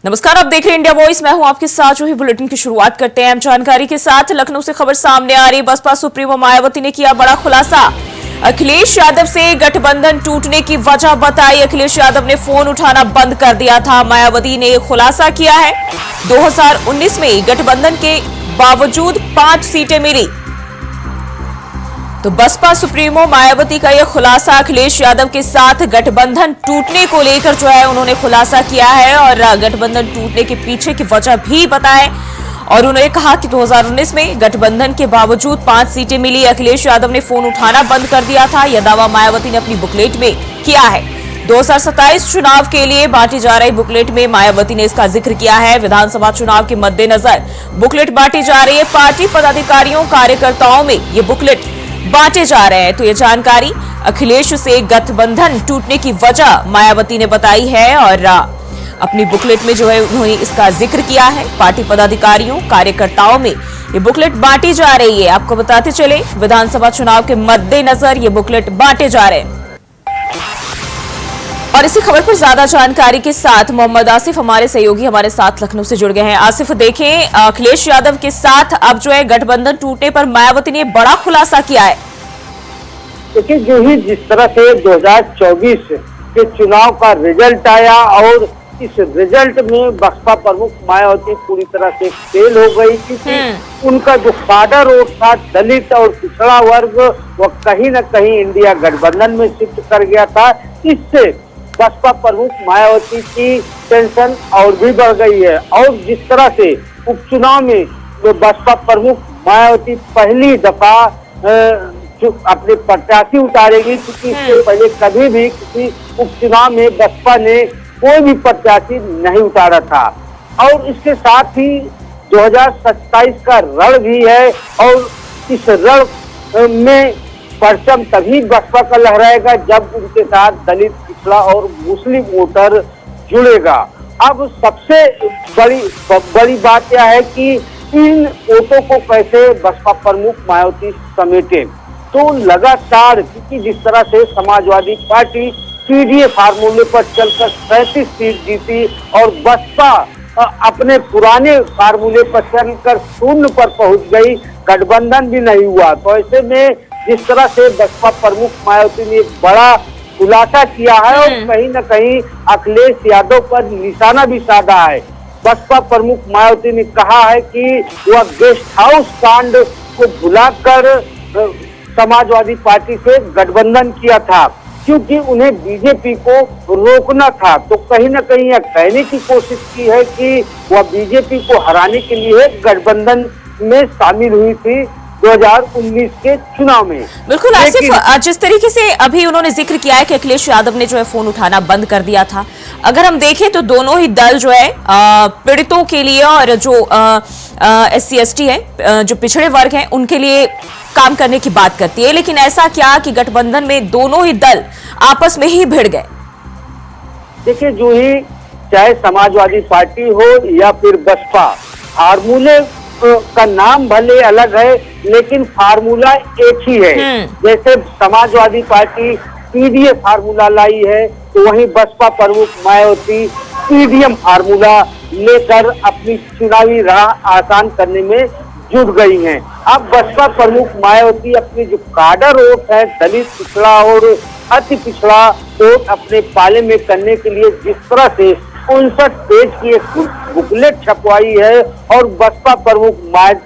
नमस्कार, आप देख रहे हैं इंडिया वॉइस। मैं हूं आपके साथ जो है बुलेटिन की शुरुआत करते हैं जानकारी के साथ। लखनऊ से खबर सामने आ रही। बसपा सुप्रीमो मायावती ने किया बड़ा खुलासा। अखिलेश यादव से गठबंधन टूटने की वजह बताई। अखिलेश यादव ने फोन उठाना बंद कर दिया था। मायावती ने खुलासा किया है 2019 में गठबंधन के बावजूद 5 सीटें मिली। तो बसपा सुप्रीमो मायावती का यह खुलासा अखिलेश यादव के साथ गठबंधन टूटने को लेकर जो है उन्होंने खुलासा किया है और गठबंधन टूटने के पीछे की वजह भी बताए। और उन्होंने कहा कि 2019 में गठबंधन के बावजूद 5 सीटें मिली। अखिलेश यादव ने फोन उठाना बंद कर दिया था। यह दावा मायावती ने अपनी बुकलेट में किया है। 2027 चुनाव के लिए बांटी जा रही बुकलेट में मायावती ने इसका जिक्र किया है। विधानसभा चुनाव के मद्देनजर बुकलेट बांटी जा रही है। पार्टी पदाधिकारियों कार्यकर्ताओं में ये बुकलेट बांटे जा रहे हैं। तो ये जानकारी अखिलेश से गठबंधन टूटने की वजह मायावती ने बताई है और अपनी बुकलेट में जो है उन्होंने इसका जिक्र किया है। पार्टी पदाधिकारियों कार्यकर्ताओं में ये बुकलेट बांटी जा रही है। आपको बताते चले विधानसभा चुनाव के मद्देनजर ये बुकलेट बांटे जा रहे हैं। और इसी खबर पर ज्यादा जानकारी के साथ मोहम्मद आसिफ हमारे सहयोगी हमारे साथ लखनऊ से जुड़ गए हैं। आसिफ, देखें अखिलेश यादव के साथ अब जो है गठबंधन टूटने पर मायावती ने बड़ा खुलासा किया है। देखिए, जो ही जिस तरह से 2024 के चुनाव का रिजल्ट आया और इस रिजल्ट में बसपा प्रमुख मायावती पूरी तरह से फेल हो गई, क्योंकि उनका जो काडर वोट था दलित और पिछड़ा वर्ग वो कहीं न कहीं इंडिया गठबंधन में शिफ्ट कर गया था। इससे बसपा प्रमुख मायावती की टेंशन और भी बढ़ गई है। और जिस तरह से उपचुनाव में जो बसपा प्रमुख मायावती पहली दफा जो अपने प्रत्याशी उतारेगी, क्योंकि इससे पहले कभी भी किसी उपचुनाव में बसपा ने कोई भी प्रत्याशी नहीं उतारा था। और इसके साथ ही 2027 का रण भी है और इस रण में परचम तभी बसपा का लहराएगा जब उनके साथ दलित, पिछड़ा और मुस्लिम वोटर जुड़ेगा। अब सबसे बड़ी बात यह है कि इन वोटों को कैसे बसपा प्रमुख मायावती समेटे। तो लगातार, क्योंकि जिस तरह से समाजवादी पार्टी पीडीए फार्मूले पर चलकर 37 सीट जीती और बसपा अपने पुराने फार्मूले पर चलकर 0 पर पहुंच गई, गठबंधन भी नहीं हुआ। तो ऐसे में जिस तरह से बसपा प्रमुख मायावती ने एक बड़ा खुलासा किया है और कहीं न कहीं अखिलेश यादव पर निशाना भी साधा है। बसपा प्रमुख मायावती ने कहा है कि वह गेस्ट हाउस कांड को भुलाकर समाजवादी पार्टी से गठबंधन किया था, क्योंकि उन्हें बीजेपी को रोकना था। तो कहीं न कहीं यह कहने की कोशिश की है कि वह बीजेपी को हराने के लिए गठबंधन में शामिल हुई थी 2019 के चुनाव में। बिल्कुल आसिफ, जिस तरीके से अभी उन्होंने जिक्र किया है कि अखिलेश यादव ने जो है फोन उठाना बंद कर दिया था, अगर हम देखें तो दोनों ही दल जो है पीड़ितों के लिए और जो SC ST है, जो पिछड़े वर्ग हैं, उनके लिए काम करने की बात करती है। लेकिन ऐसा क्या कि गठबंधन में दोनों ही दल आपस में ही भिड़ गए? देखिए, जो ही चाहे समाजवादी पार्टी हो या फिर बसपा, फार्मूले का नाम भले अलग है लेकिन फार्मूला एक ही है। जैसे समाजवादी पार्टी पीडीए फार्मूला लाई है, तो वहीं बसपा प्रमुख मायावती पीडीएम फार्मूला लेकर अपनी चुनावी राह आसान करने में जुट गई हैं। अब बसपा प्रमुख मायावती अपनी जो काडर वोट है दलित, पिछड़ा और अति पिछड़ा वोट अपने पाले में करने के लिए जिस तरह से 59 पेज की एक बुकलेट छपवाई है और बसपा प्रमुख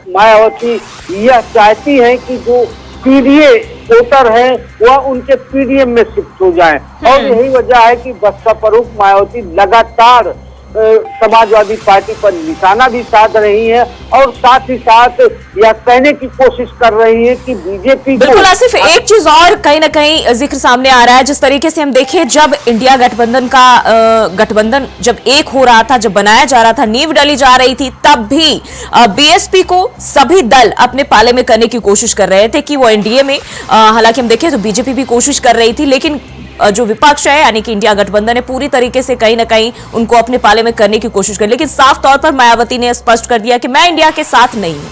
मायावती यह चाहती हैं कि जो पीडीए वोटर हैं वह उनके पीडीएम में शिफ्ट हो जाएं। और यही वजह है कि बसपा प्रमुख मायावती लगातार समाजवादी पार्टी पर निशाना भी साध रही है और साथ ही साथ यह कहने की कोशिश कर रही है कि बीजेपी। बिल्कुल आसिफ, एक चीज और कहीं ना कहीं जिक्र सामने आ रहा है। जिस तरीके से हम देखें, जब इंडिया गठबंधन का गठबंधन जब एक हो रहा था, जब बनाया जा रहा था, नींव डाली जा रही थी, तब भी BSP को सभी दल अपने पाले में करने की कोशिश कर रहे थे कि वो एनडीए में, हालांकि हम देखें तो बीजेपी भी कोशिश कर रही थी, लेकिन जो विपक्ष है यानी कि इंडिया गठबंधन ने पूरी तरीके से कहीं ना कहीं उनको अपने पाले में करने की कोशिश की। लेकिन साफ तौर पर मायावती ने स्पष्ट कर दिया कि मैं इंडिया के साथ नहीं हूं।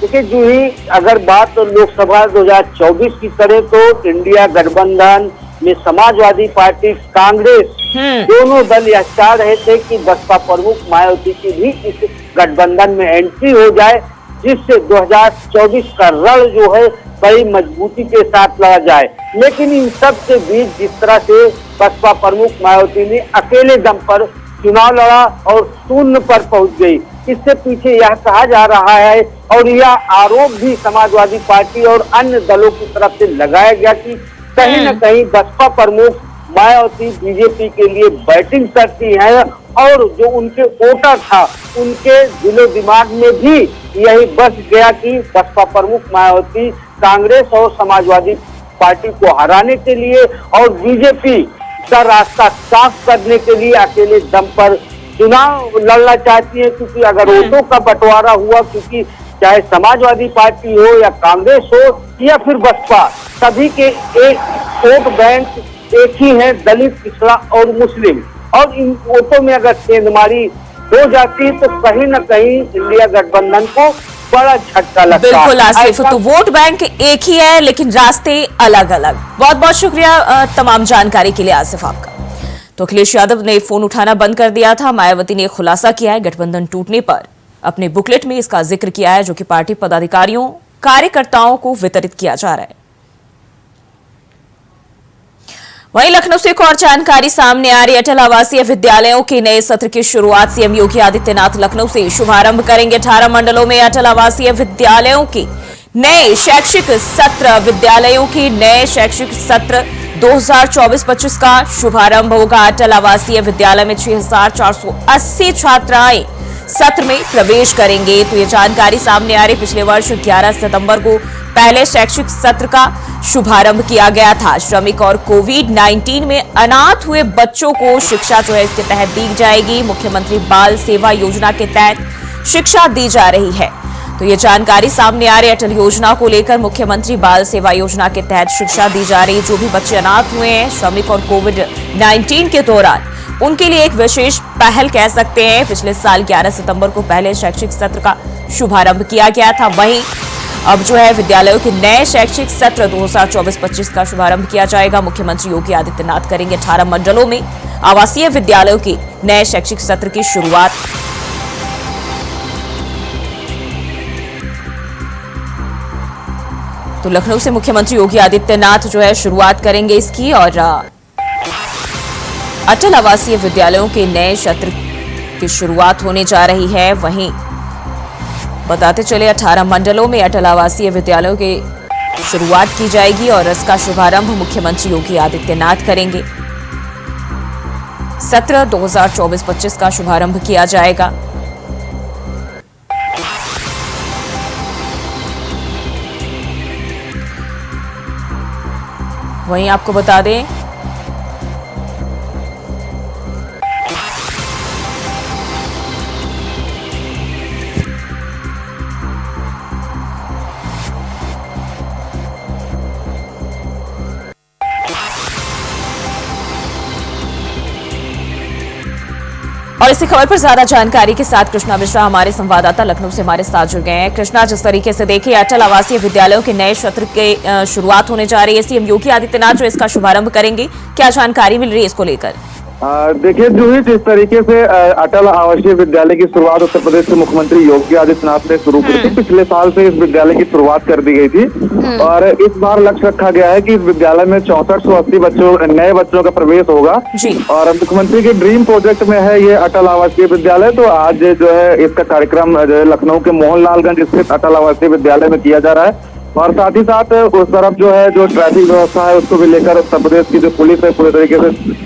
देखिए, जो ही अगर बात लोकसभा 2024 की करें तो इंडिया गठबंधन में समाजवादी पार्टी, कांग्रेस दोनों दल यह चाह रहे थे कि बसपा प्रमुख मायावती की भी इस गठबंधन में एंट्री हो जाए, जिससे 2024 का रण जो है बड़ी मजबूती के साथ लड़ा जाए। लेकिन इन सब के बीच जिस तरह से बसपा प्रमुख मायावती ने अकेले दम पर चुनाव लड़ा और शून्य पर पहुंच गई, इससे पीछे यह कहा जा रहा है और यह आरोप भी समाजवादी पार्टी और अन्य दलों की तरफ से लगाया गया कि कहीं न कहीं बसपा प्रमुख मायावती बीजेपी के लिए बैटिंग करती है और जो उनके वोटर था उनके दिलो दिमाग में भी यही बस गया कि बसपा प्रमुख मायावती कांग्रेस और समाजवादी पार्टी को हराने के लिए और बीजेपी का रास्ता साफ करने के लिए अकेले दम पर चुनाव लड़ना चाहती है। क्योंकि अगर वोटों का बंटवारा हुआ, क्योंकि चाहे समाजवादी पार्टी हो या कांग्रेस हो या फिर बसपा, सभी के एक वोट बैंक एक ही है, दलित, पिछड़ा और मुस्लिम, और इन वोटों में अगर सेंधमारी हो जाती तो कहीं न कहीं इंडिया गठबंधन को बड़ा झटका लगता है। बिल्कुल आसिफ, तो वोट बैंक एक ही है लेकिन रास्ते अलग अलग। बहुत बहुत शुक्रिया तमाम जानकारी के लिए आसिफ आपका। तो अखिलेश यादव ने फोन उठाना बंद कर दिया था। मायावती ने खुलासा किया है गठबंधन टूटने पर, अपने बुकलेट में इसका जिक्र किया है जो कि पार्टी पदाधिकारियों कार्यकर्ताओं को वितरित किया जा रहा है। वहीं लखनऊ से एक और जानकारी सामने आ रही है। अटल आवासीय विद्यालयों के नए सत्र की शुरुआत सीएम योगी आदित्यनाथ लखनऊ से शुभारंभ करेंगे। 18 मंडलों में अटल आवासीय विद्यालयों के नए शैक्षिक सत्र 2024-25 का शुभारंभ होगा। अटल आवासीय विद्यालय में 6480 छात्राएं सत्र में प्रवेश करेंगे। तो ये जानकारी सामने आ रही। पिछले वर्ष 11 सितंबर को पहले शैक्षिक सत्र का शुभारंभ किया गया था। श्रमिक और कोविड-19 में अनाथ हुए बच्चों को शिक्षा जो है इसके तहत दी जाएगी। मुख्यमंत्री बाल सेवा योजना के तहत शिक्षा दी जा रही है। तो ये जानकारी सामने आ रही है। अटल योजना को लेकर मुख्यमंत्री बाल सेवा योजना के तहत शिक्षा दी जा रही है। जो भी बच्चे अनाथ हुए हैं श्रमिक और कोविड-19 के दौरान, उनके लिए एक विशेष पहल कह सकते हैं। पिछले साल 11 सितंबर को पहले शैक्षिक सत्र का शुभारंभ किया गया था। वहीं अब जो है विद्यालयों के नए शैक्षिक सत्र 2024-25 का शुभारंभ किया जाएगा। मुख्यमंत्री योगी आदित्यनाथ करेंगे 18 मंडलों में आवासीय विद्यालयों के नए शैक्षिक सत्र की शुरुआत। तो लखनऊ से मुख्यमंत्री योगी आदित्यनाथ जो है शुरुआत करेंगे इसकी, और अटल आवासीय विद्यालयों के नए सत्र की शुरुआत होने जा रही है। वहीं बताते चले 18 मंडलों में अटल आवासीय विद्यालयों की शुरुआत की जाएगी और इसका शुभारंभ मुख्यमंत्री योगी आदित्यनाथ करेंगे। सत्र 2024-25 का शुभारंभ किया जाएगा। वहीं आपको बता दें और इसी खबर पर ज्यादा जानकारी के साथ कृष्णा मिश्रा हमारे संवाददाता लखनऊ से हमारे साथ जुड़ गए हैं। कृष्णा, जिस तरीके से देखिए अटल आवासीय विद्यालयों के नए सत्र के शुरुआत होने जा रही है, सीएम योगी आदित्यनाथ जो इसका शुभारंभ करेंगे, क्या जानकारी मिल रही है इसको लेकर? देखिए जूही, जिस तरीके से अटल आवासीय विद्यालय की शुरुआत उत्तर प्रदेश के मुख्यमंत्री योगी आदित्यनाथ ने शुरू की थी। पिछले साल से इस विद्यालय की शुरुआत कर दी गई थी और इस बार लक्ष्य रखा गया है कि इस विद्यालय में 6480 नए बच्चों का प्रवेश होगा और मुख्यमंत्री के ड्रीम प्रोजेक्ट में है ये अटल आवासीय विद्यालय। तो आज जो है इसका कार्यक्रम जो है लखनऊ के मोहनलालगंज स्थित अटल आवासीय विद्यालय में किया जा रहा है और साथ ही साथ उस तरफ जो है जो ट्रैफिक व्यवस्था है उसको भी लेकर उत्तर प्रदेश की जो पुलिस है पूरे तरीके से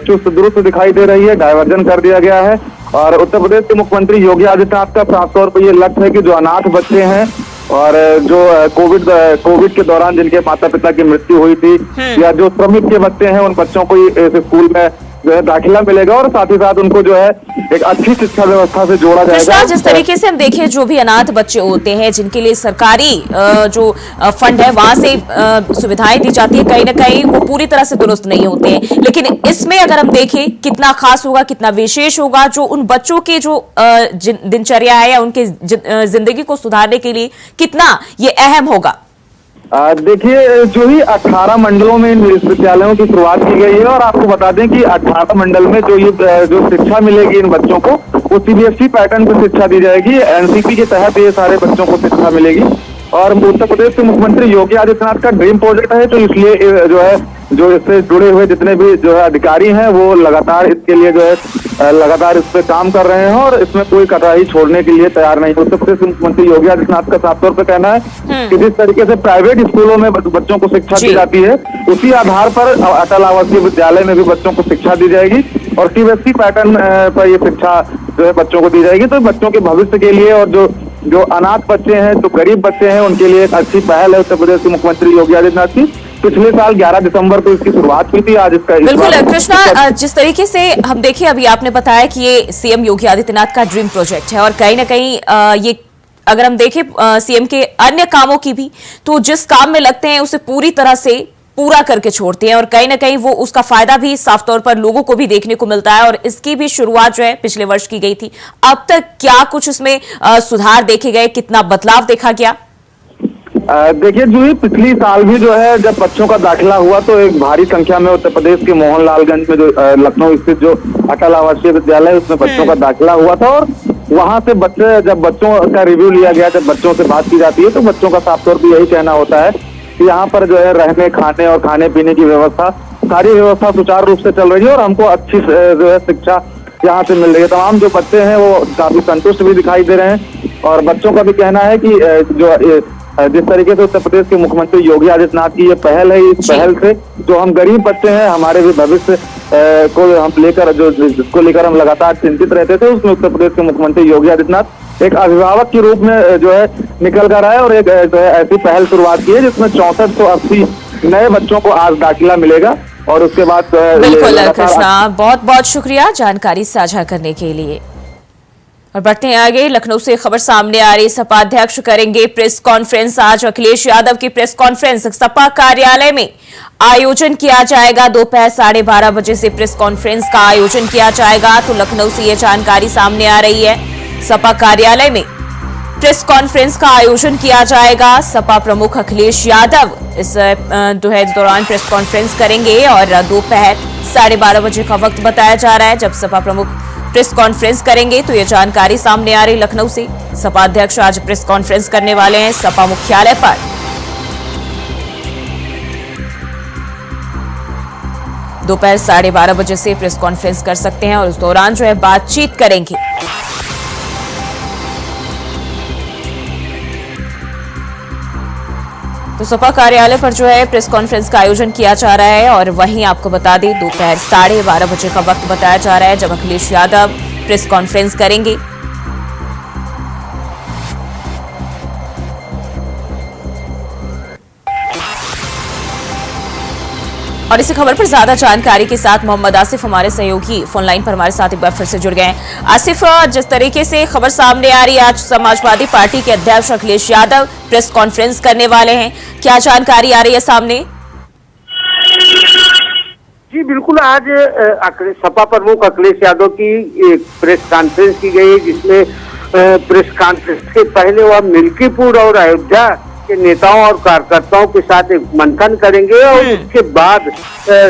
चुस्त दुरुस्त दिखाई दे रही है। डायवर्जन कर दिया गया है और उत्तर प्रदेश के मुख्यमंत्री योगी आदित्यनाथ का साफ तौर पर ये लक्ष्य है कि जो अनाथ बच्चे हैं और जो कोविड के दौरान जिनके माता पिता की मृत्यु हुई थी या जो श्रमिक के बच्चे हैं, उन बच्चों को इस स्कूल में जो है दाखिला मिलेगा और साथ ही साथ उनको जो है एक अच्छी शिक्षा व्यवस्था से जोड़ा जाएगा। जिस तरीके से हम देखें जो भी अनाथ बच्चे होते हैं जिनके लिए सरकारी जो फंड है वहां से सुविधाएं दी जाती है, कहीं ना कहीं वो पूरी तरह से दुरुस्त नहीं होते हैं। लेकिन इसमें अगर हम देखें कितना खास होगा, कितना विशेष होगा, जो उन बच्चों की जो दिनचर्या है या उनके जिंदगी को सुधारने के लिए कितना ये अहम होगा। देखिए, जो ही 18 मंडलों में इन विश्वविद्यालयों की शुरुआत की गई है और आपको बता दें कि 18 मंडल में जो शिक्षा मिलेगी इन बच्चों को वो सीबीएसई पैटर्न पर शिक्षा दी जाएगी। एनसीपी के तहत ये सारे बच्चों को शिक्षा मिलेगी और उत्तर प्रदेश के मुख्यमंत्री योगी आदित्यनाथ का ड्रीम प्रोजेक्ट है, तो इसलिए जो है जो इससे जुड़े हुए जितने भी जो है अधिकारी हैं वो लगातार इसके लिए जो है लगातार इस पे काम कर रहे हैं और इसमें कोई कतराई छोड़ने के लिए तैयार नहीं। उत्तर प्रदेश के मुख्यमंत्री योगी आदित्यनाथ का साफ तौर पर कहना है कि जिस तरीके से प्राइवेट स्कूलों में बच्चों को शिक्षा दी जाती है उसी आधार पर अटल आवासीय विद्यालय में भी बच्चों को शिक्षा दी जाएगी और सीबीएसई पैटर्न पर ये शिक्षा जो है बच्चों को दी जाएगी। तो बच्चों के भविष्य के लिए और जो अनाथ बच्चे हैं, जो गरीब बच्चे हैं, उनके लिए एक अच्छी पहल है उत्तर प्रदेश के मुख्यमंत्री योगी आदित्यनाथ की। पिछले साल 11 दिसंबर को इसकी शुरुआत हुई थी। आज इसका बिल्कुल कृष्णा, जिस तरीके से हम देखें, अभी आपने बताया कि ये सीएम योगी आदित्यनाथ का ड्रीम प्रोजेक्ट है और कहीं ना कहीं ये अगर हम देखें सीएम के अन्य कामों की भी, तो जिस काम में लगते हैं उसे पूरी तरह से पूरा करके छोड़ते हैं और कहीं ना कहीं वो उसका फायदा भी साफ तौर पर लोगों को भी देखने को मिलता है और इसकी भी शुरुआत जो है पिछले वर्ष की गई थी। अब तक क्या कुछ इसमें सुधार देखे गए, कितना बदलाव देखा गया? देखिए, जो ही पिछली साल भी जो है जब बच्चों का दाखिला हुआ तो एक भारी संख्या में उत्तर प्रदेश के मोहनलालगंज में जो लखनऊ स्थित जो अटल आवासीय विद्यालय है उसमें बच्चों का दाखिला हुआ था और वहां से जब बच्चों का रिव्यू लिया गया, जब बच्चों से बात की जाती है तो बच्चों का साफ तौर पर यही कहना होता है कि यहाँ पर जो है रहने, खाने और खाने पीने की व्यवस्था, सारी व्यवस्था सुचारू रूप से चल रही है और हमको अच्छी जो है शिक्षा यहाँ से मिल रही है। तमाम जो बच्चे हैं वो काफी संतुष्ट भी दिखाई दे रहे हैं और बच्चों का भी कहना है कि जो जिस तरीके से उत्तर प्रदेश के मुख्यमंत्री योगी आदित्यनाथ की ये पहल है, इस पहल से जो हम गरीब बच्चे हैं, हमारे भी भविष्य को हम लेकर जिसको लेकर हम लगातार चिंतित रहते थे, उसमें उत्तर प्रदेश के मुख्यमंत्री योगी आदित्यनाथ एक अभिभावक के रूप में जो है निकल कर आए और एक जो है ऐसी पहल शुरुआत की है जिसमें 6480 नए बच्चों को आज दाखिला मिलेगा और उसके बाद बिल्कुल कृष्णा, बहुत बहुत शुक्रिया जानकारी साझा करने के लिए। और बढ़ते हैं आगे, लखनऊ से खबर सामने आ रही, सपा अध्यक्ष करेंगे प्रेस कॉन्फ्रेंस। आज अखिलेश यादव की प्रेस कॉन्फ्रेंस सपा कार्यालय में आयोजन किया जाएगा। दोपहर 12:30 बजे से प्रेस कॉन्फ्रेंस का आयोजन किया जाएगा। तो लखनऊ से यह जानकारी सामने आ रही है, सपा कार्यालय में प्रेस कॉन्फ्रेंस का आयोजन किया जाएगा। सपा प्रमुख अखिलेश यादव इस दौरान प्रेस कॉन्फ्रेंस करेंगे और दोपहर 12:30 बजे का वक्त बताया जा रहा है जब सपा प्रमुख प्रेस कॉन्फ्रेंस करेंगे। तो यह जानकारी सामने आ रही लखनऊ से, सपा अध्यक्ष आज प्रेस कॉन्फ्रेंस करने वाले हैं सपा मुख्यालय पर। दोपहर 12:30 बजे से प्रेस कॉन्फ्रेंस कर सकते हैं और उस दौरान जो है बातचीत करेंगे। तो सपा कार्यालय पर जो है प्रेस कॉन्फ्रेंस का आयोजन किया जा रहा है और वहीं आपको बता दें दोपहर 12:30 बजे का वक्त बताया जा रहा है जब अखिलेश यादव प्रेस कॉन्फ्रेंस करेंगे। और इसी खबर पर ज्यादा जानकारी के साथ मोहम्मद आसिफ हमारे सहयोगी फोन लाइन पर हमारे साथ एक बार फिर से जुड़ गए हैं। आसिफ, जिस तरीके से खबर सामने आ रही है, आज समाजवादी पार्टी के अध्यक्ष अखिलेश यादव प्रेस कॉन्फ्रेंस करने वाले हैं, क्या जानकारी आ रही है सामने? जी बिल्कुल, आज सपा प्रमुख अखिलेश यादव की एक प्रेस कॉन्फ्रेंस की गई है जिसमें प्रेस कॉन्फ्रेंस से पहले वह मिल्कीपुर और अयोध्या के नेताओं और कार्यकर्ताओं के साथ एक मंथन करेंगे और उसके बाद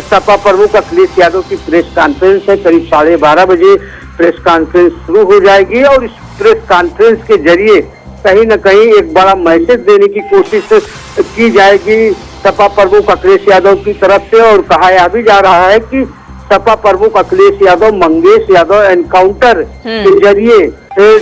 सपा प्रमुख अखिलेश यादव की प्रेस कॉन्फ्रेंस है। करीब 12:30 बजे प्रेस कॉन्फ्रेंस शुरू हो जाएगी और इस प्रेस कॉन्फ्रेंस के जरिए कहीं न कहीं एक बड़ा मैसेज देने की कोशिश की जाएगी सपा प्रमुख अखिलेश यादव की तरफ से। और कहा यह भी जा रहा है कि सपा प्रमुख अखिलेश यादव मंगेश यादव एनकाउंटर के जरिए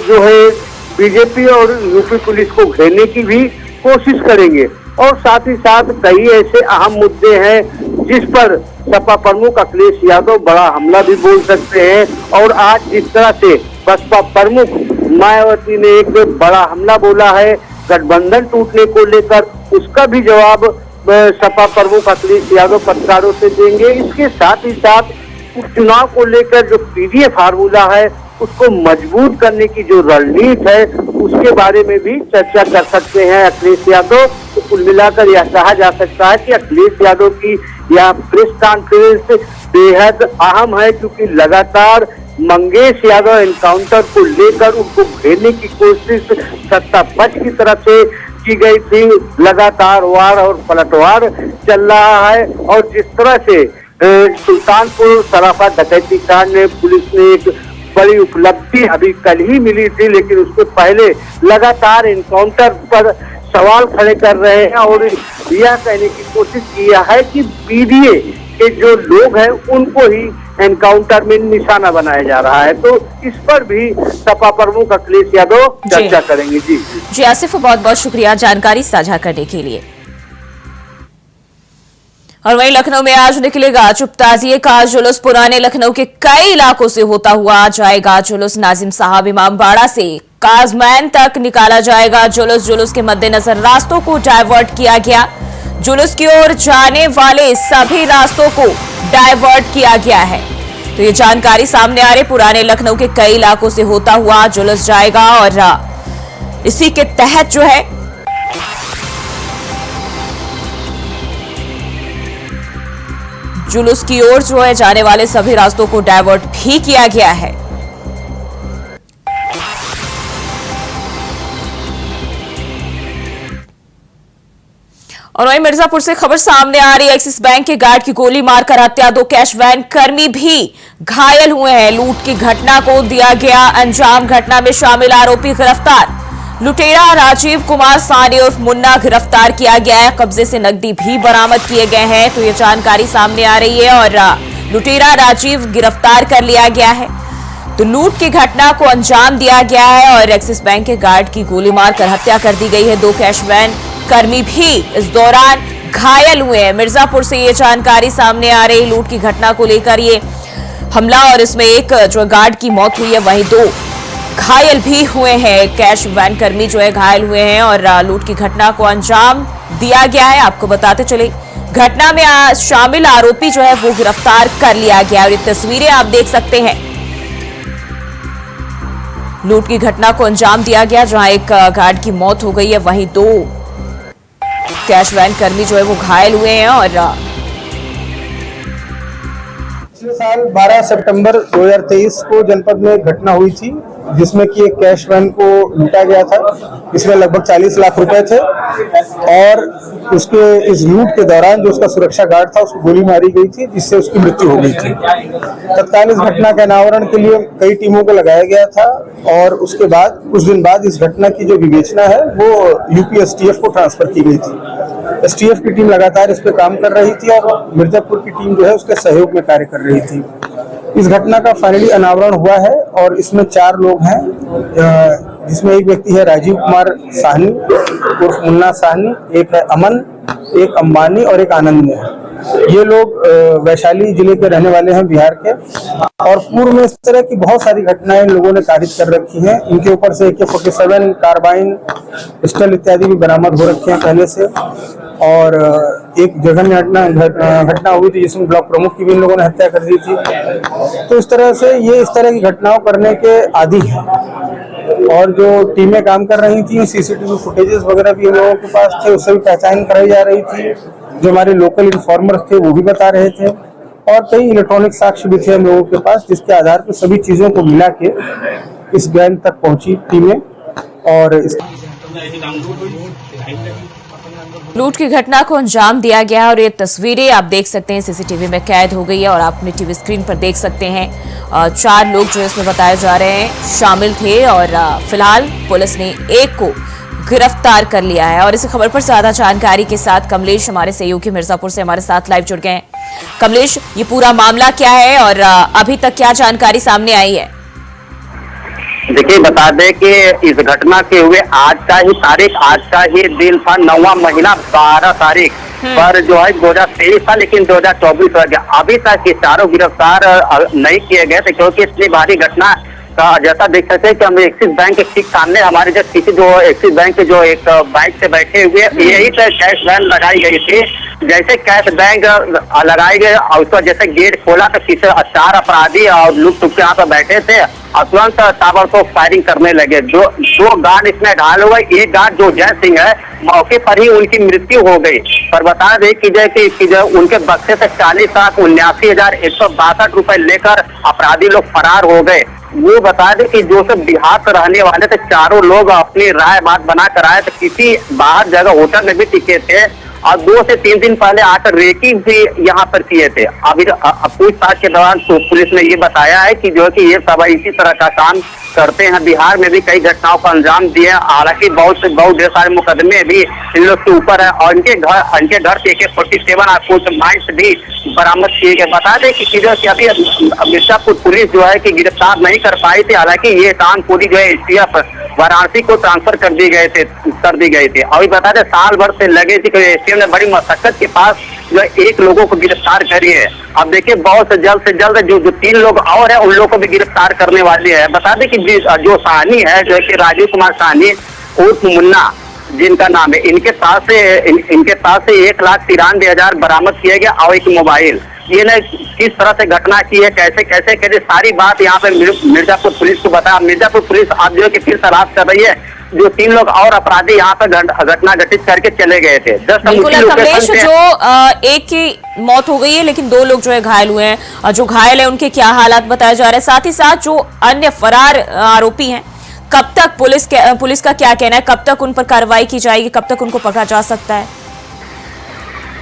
जो है बीजेपी और यूपी पुलिस को घेरने की भी कोशिश करेंगे और साथ ही साथ कई ऐसे अहम मुद्दे हैं जिस पर सपा प्रमुख अखिलेश यादव बड़ा हमला भी बोल सकते हैं। और आज जिस तरह से बसपा प्रमुख मायावती ने एक बड़ा हमला बोला है गठबंधन टूटने को लेकर, उसका भी जवाब सपा प्रमुख अखिलेश यादव पत्रकारों से देंगे। इसके साथ ही साथ उपचुनाव को लेकर जो पीडीए फार्मूला है उसको मजबूत करने की जो रणनीति है उसके बारे में भी चर्चा कर सकते हैं अखिलेश यादव। तो कुल मिलाकर यह कहा जा सकता है कि अखिलेश यादव की यह प्रेस कॉन्फ्रेंस बेहद अहम है क्योंकि लगातार मंगेश यादव एनकाउंटर को लेकर उनको घेरने की कोशिश सत्ता पक्ष की तरफ से की गई थी। लगातार वार और पलटवार चल रहा है और जिस तरह से सुल्तानपुर सराफा डकैती कांड में पुलिस ने एक बड़ी उपलब्धि अभी कल ही मिली थी, लेकिन उसके पहले लगातार एनकाउंटर पर सवाल खड़े कर रहे हैं और यह कहने की कोशिश किया है कि पीडीए के जो लोग हैं उनको ही एनकाउंटर में निशाना बनाया जा रहा है। तो इस पर भी सपा प्रमुख अखिलेश यादव चर्चा करेंगे। जी आसिफ, बहुत बहुत शुक्रिया जानकारी साझा करने के लिए। और वहीं लखनऊ में आज निकलेगा चुप ताजिए का जुलूस। पुराने लखनऊ के कई इलाकों से होता हुआ जाएगा जुलूस। नाजिम साहब इमामबाड़ा से काजमैन तक निकाला जाएगा जुलूस के मद्देनजर रास्तों को डायवर्ट किया गया। जुलूस की ओर जाने वाले सभी रास्तों को डायवर्ट किया गया है। तो ये जानकारी सामने आ रही, पुराने लखनऊ के कई इलाकों से होता हुआ जुलूस जाएगा और इसी के तहत जो है जुलूस की ओर जो है जाने वाले सभी रास्तों को डायवर्ट भी किया गया है। और वहीं मिर्जापुर से खबर सामने आ रही है, एक्सिस बैंक के गार्ड की गोली मारकर हत्या, 2 कैश वैन कर्मी भी घायल हुए हैं। लूट की घटना को दिया गया अंजाम, घटना में शामिल आरोपी गिरफ्तार। लुटेरा राजीव कुमार सानी उर्फ मुन्ना गिरफ्तार किया गया है। कब्जे से नकदी भी बरामद किए गए हैं। तो ये जानकारी सामने आ रही है और लुटेरा राजीव गिरफ्तार कर लिया गया है। तो लूट की घटना को अंजाम दिया गया है और एक्सिस बैंक के गार्ड की गोली मारकर हत्या कर दी गई है। 2 कैश वैन कर्मी भी इस दौरान घायल हुए हैं। मिर्जापुर से ये जानकारी सामने आ रही, लूट की घटना को लेकर ये हमला और इसमें एक जो गार्ड की मौत हुई है, वहीं 2 घायल भी हुए हैं। कैश वैन कर्मी जो है घायल हुए हैं और लूट की घटना को अंजाम दिया गया है। आपको बताते चले, घटना में शामिल आरोपी जो है वो गिरफ्तार कर लिया गया और ये तस्वीरें आप देख सकते हैं। लूट की घटना को अंजाम दिया गया, जहां एक गार्ड की मौत हो गई है, वहीं 2 कैश वैन कर्मी जो है वो घायल हुए हैं। और पिछले साल 12 सितंबर 2023 को जनपद में एक घटना हुई थी जिसमें कि एक कैश वैन को लूटा गया था। इसमें लगभग 40 लाख रुपए थे और उसके इस लूट के दौरान जो उसका सुरक्षा गार्ड था उसको गोली मारी गई थी, जिससे उसकी मृत्यु हो गई थी। तत्काल इस घटना के अनावरण के लिए कई टीमों को लगाया गया था और उसके बाद कुछ दिन बाद इस घटना की जो विवेचना है वो यूपी एसटीएफ को ट्रांसफर की गई थी। एसटीएफ की टीम लगातार इस पे काम कर रही थी और मिर्जापुर की टीम जो है उसके सहयोग में कार्य कर रही थी। इस घटना का फाइनली अनावरण हुआ है और इसमें 4 लोग हैं, जिसमें एक व्यक्ति है राजीव कुमार साहनी उर्फ मुन्ना साहनी, एक है अमन, एक अंबानी और एक आनंद है। ये लोग वैशाली जिले के रहने वाले हैं, बिहार के, और पूर्व में इस तरह की बहुत सारी घटनाएं लोगों ने कारित कर रखी हैं। इनके ऊपर से AK-47 कार्बाइन पिस्टल इत्यादि भी बरामद हो रखे हैं पहले से। और एक जघन्य घटना हुई थी जिसमें ब्लॉक प्रमुख की भी इन लोगों ने हत्या कर दी थी। तो इस तरह से ये इस तरह की घटनाओं करने के आदी हैं और जो टीमें काम कर रही थी, सीसीटीवी फुटेजेस वगैरह भी हम लोगों के पास थे, उससे भी पहचान कराई जा रही थी। जो हमारे लोकल इन्फॉर्मर्स थे वो भी बता रहे थे और कई इलेक्ट्रॉनिक साक्ष्य भी थे हम लोगों के पास, जिसके आधार पर सभी चीजों को मिला के इस गैंग तक पहुंची टीमें। और लूट की घटना को अंजाम दिया गया और ये तस्वीरें आप देख सकते हैं सीसीटीवी में कैद हो गई है और आप अपनी टीवी स्क्रीन पर देख सकते हैं। 4 लोग जो इसमें बताए जा रहे हैं शामिल थे और फिलहाल पुलिस ने एक को गिरफ्तार कर लिया है। और इस खबर पर ज्यादा जानकारी के साथ कमलेश हमारे सहयोगी मिर्जापुर से हमारे साथ लाइव जुड़ गए हैं। कमलेश, ये पूरा मामला क्या है और अभी तक क्या जानकारी सामने आई है? देखिए, बता दें कि इस घटना के हुए आज का ही दिन था, 9वां महीना 12 तारीख पर जो है 2023 था, लेकिन 2024 हो गया। अभी तक ये चारों गिरफ्तार नहीं किए गए थे क्योंकि इतनी भारी घटना का जैसा देख सकते हैं कि हम एक्सिस बैंक के ठीक सामने हमारे जो एक्सिस बैंक के जो एक बाइक से बैठे हुए यही पे कैश वैन लगाई गई थी। जैसे कैश बैंक लगाई गई और उसका जैसे गेट खोला तो पीछे 4 अपराधी और लुक टुक यहाँ पे बैठे थे, तुरंत ताबड़तोड़ फायरिंग करने लगे। 2 गार्ड इसमें घायल हो गए। एक गार्ड जो जय सिंह है, मौके पर ही उनकी मृत्यु हो गई। पर बता दें कि जो उनके बक्से से 40,79,162 रुपए लेकर अपराधी लोग फरार हो गए। वो बता दे कि जो सब बिहार से रहने वाले थे, चारों लोग अपनी राय बात बना कर आए थे, किसी बाहर जगह होटल में भी टिके थे और 2 से 3 दिन पहले आकर रेकी भी यहाँ पर किए थे। अभी पूछताछ के दौरान तो पुलिस ने ये बताया है कि जो है कि ये सब इसी तरह का काम करते हैं, बिहार में भी कई घटनाओं को अंजाम दिए। हालांकि बहुत ढेर सारे मुकदमे भी इन लोग के ऊपर है और इनके घर से AK-47 और कुछ माइंस भी बरामद किए गए। बता दें कि अभी मिर्जापुर पुलिस जो है कि गिरफ्तार नहीं कर पाई थी। हालांकि ये काम पूरी जो है STF वाराणसी को ट्रांसफर कर दी गई थी। अभी बता दें साल भर से लगे थी, STF ने बड़ी मशक्कत के पास जो 1 लोगों को गिरफ्तार करी है। अब देखिए बहुत से जल्द जो 3 लोग और है उन लोगों को भी गिरफ्तार करने वाली है। बता दें कि जो साहनी है जो कि राजीव कुमार साहनी उर्फ मुन्ना जिनका नाम है, इनके पास से 1,93,000 बरामद किया गया और एक मोबाइल। ये ने किस तरह से घटना की है, कैसे सारी बात यहाँ पे मिर्जापुर पुलिस को बताया। मिर्जापुर पुलिस अब जो है कि फिर तलाश कर रही है। जो 3 लोग और अपराधी यहाँ पर घटना घटित करके चले गए थे। बिल्कुल कमलेश, जो एक की मौत हो गई है लेकिन 2 लोग जो है घायल हुए हैं और जो घायल है उनके क्या हालात बताए जा रहे हैं, साथ ही साथ जो अन्य फरार आरोपी हैं कब तक पुलिस का क्या कहना है, कब तक उन पर कार्रवाई की जाएगी, कब तक उनको पकड़ा जा सकता है?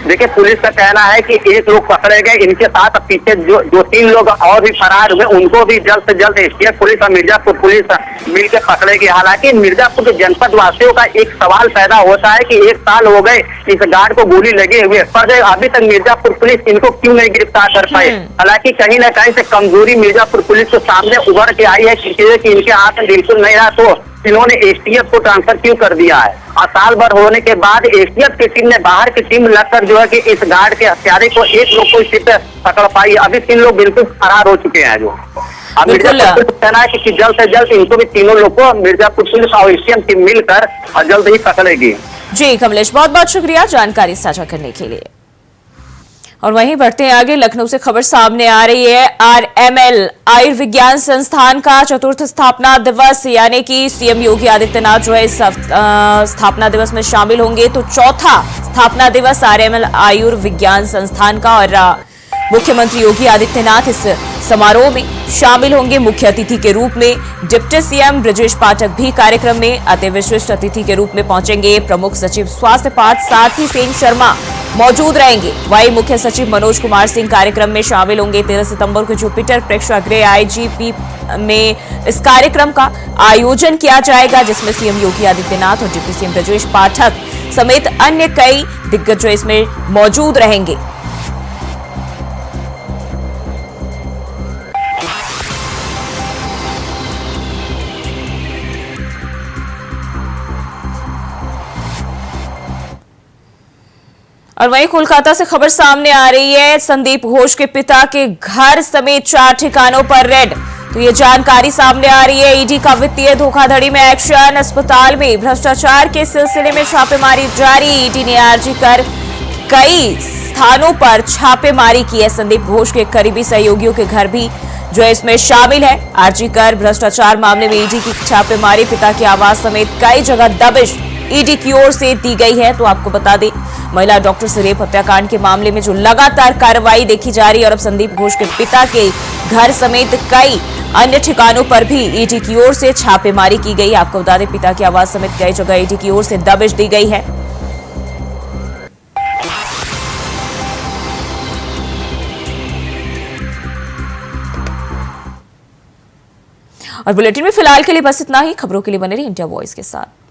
देखिए पुलिस का कहना है कि 1 लोग पकड़े गए, इनके साथ पीछे जो 3 लोग और भी फरार हुए उनको भी जल्द से जल्द STF पुलिस और मिर्जापुर पुलिस मिलकर पकड़ेगी। हालांकि मिर्जापुर के जनपद वासियों का एक सवाल पैदा होता है कि 1 साल हो गए इस गार्ड को गोली लगे हुए, पर अभी तक मिर्जापुर पुलिस इनको क्यों नहीं गिरफ्तार कर पाई। हालांकि कहीं न कहीं से कमजोरी मिर्जापुर पुलिस को सामने उभर के आई है कि इनके हाथ में बिल्कुल नहीं रहा तो इन्होंने STF को ट्रांसफर क्यों कर दिया है। और साल भर होने के बाद STF की टीम ने बाहर की टीम लगकर जो है कि इस गार्ड के हत्यारे को 1 लोग को सिर्फ पकड़ पाई। अभी 3 लोग बिल्कुल फरार हो चुके हैं। जो अब मिर्जापुर पुलिस कहना है कि जल्द से जल्द इनको भी 3 लोग को मिर्जापुर पुलिस और STF टीम मिलकर और जल्द ही पकड़ेगी। जी कमलेश, बहुत बहुत शुक्रिया जानकारी साझा करने के लिए। और वहीं बढ़ते हैं आगे, लखनऊ से खबर सामने आ रही है। RML आयुर्विज्ञान संस्थान का 4th स्थापना दिवस, यानी कि CM योगी आदित्यनाथ जो है इस स्थापना दिवस में शामिल होंगे। तो 4था स्थापना दिवस RML आयुर्विज्ञान संस्थान का और मुख्यमंत्री योगी आदित्यनाथ इस समारोह में शामिल होंगे। मुख्य अतिथि के रूप में डिप्टी CM ब्रजेश पाठक भी कार्यक्रम में अति विशिष्ट अतिथि के रूप में पहुंचेंगे। प्रमुख सचिव स्वास्थ्य पार्थ सारथी सेन शर्मा मौजूद रहेंगे। वहीं मुख्य सचिव मनोज कुमार सिंह कार्यक्रम में शामिल होंगे। 13 सितंबर को जुपिटर प्रेक्षागृह IGP में इस कार्यक्रम का आयोजन किया जाएगा, जिसमें CM योगी आदित्यनाथ और डिप्टी CM ब्रजेश पाठक समेत अन्य कई दिग्गज इसमें मौजूद रहेंगे। और वहीं कोलकाता से खबर सामने आ रही है। संदीप घोष के पिता के घर समेत 4 ठिकानों पर रेड। तो ये जानकारी सामने आ रही है। ईडी का वित्तीय धोखाधड़ी में एक्शन, अस्पताल में भ्रष्टाचार के सिलसिले में छापेमारी जारी। ईडी ने आरजी कर कई स्थानों पर छापेमारी की है। संदीप घोष के करीबी सहयोगियों के घर भी जो है इसमें शामिल है। आरजी कर भ्रष्टाचार मामले में ईडी की छापेमारी, पिता के आवास समेत कई जगह दबिश ईडी की ओर से दी गई है। तो आपको बता दें, महिला डॉक्टर से रेप हत्याकांड के मामले में जो लगातार कार्रवाई देखी जा रही है और अब संदीप घोष के पिता के घर समेत कई अन्य ठिकानों पर भी ईडी की ओर से छापेमारी की गई। आपको बता दें, पिता के आवास समेत कई जगह ईडी की ओर से दबिश दी गई है। और बुलेटिन में फिलहाल के लिए बस इतना ही। खबरों के लिए बने रहिए इंडिया वॉइस के साथ।